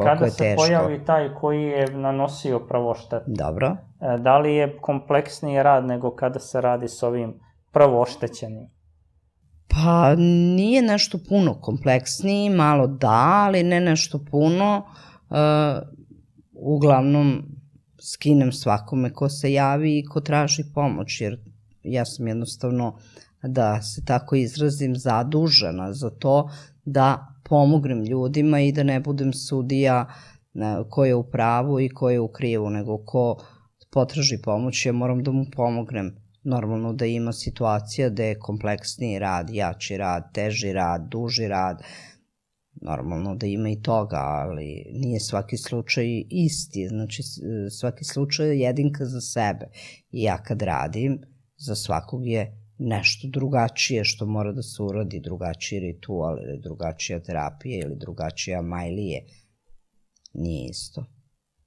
Kada se pojavi taj koji je nanosio prvo štetu, da li je kompleksniji rad nego kada se radi s ovim prvo oštećenim? Pa nije nešto puno kompleksniji, malo da, ali ne nešto puno. Uglavnom skinem svakome ko se javi i ko traži pomoć, jer ja sam jednostavno, da se tako izrazim, zadužena za to da pomognem ljudima i da ne budem sudija ko je u pravu i ko je u krivu, nego ko potraži pomoć, ja moram da mu pomognem. Normalno da ima situacija da je kompleksniji rad, jači rad, teži rad, duži rad, normalno da ima i toga, ali nije svaki slučaj isti, znači svaki slučaj je jedinka za sebe. I ja kad radim, za svakog je nešto drugačije što mora da se uradi, drugačiji ritual ili drugačija terapija ili drugačija majlije. Nije isto.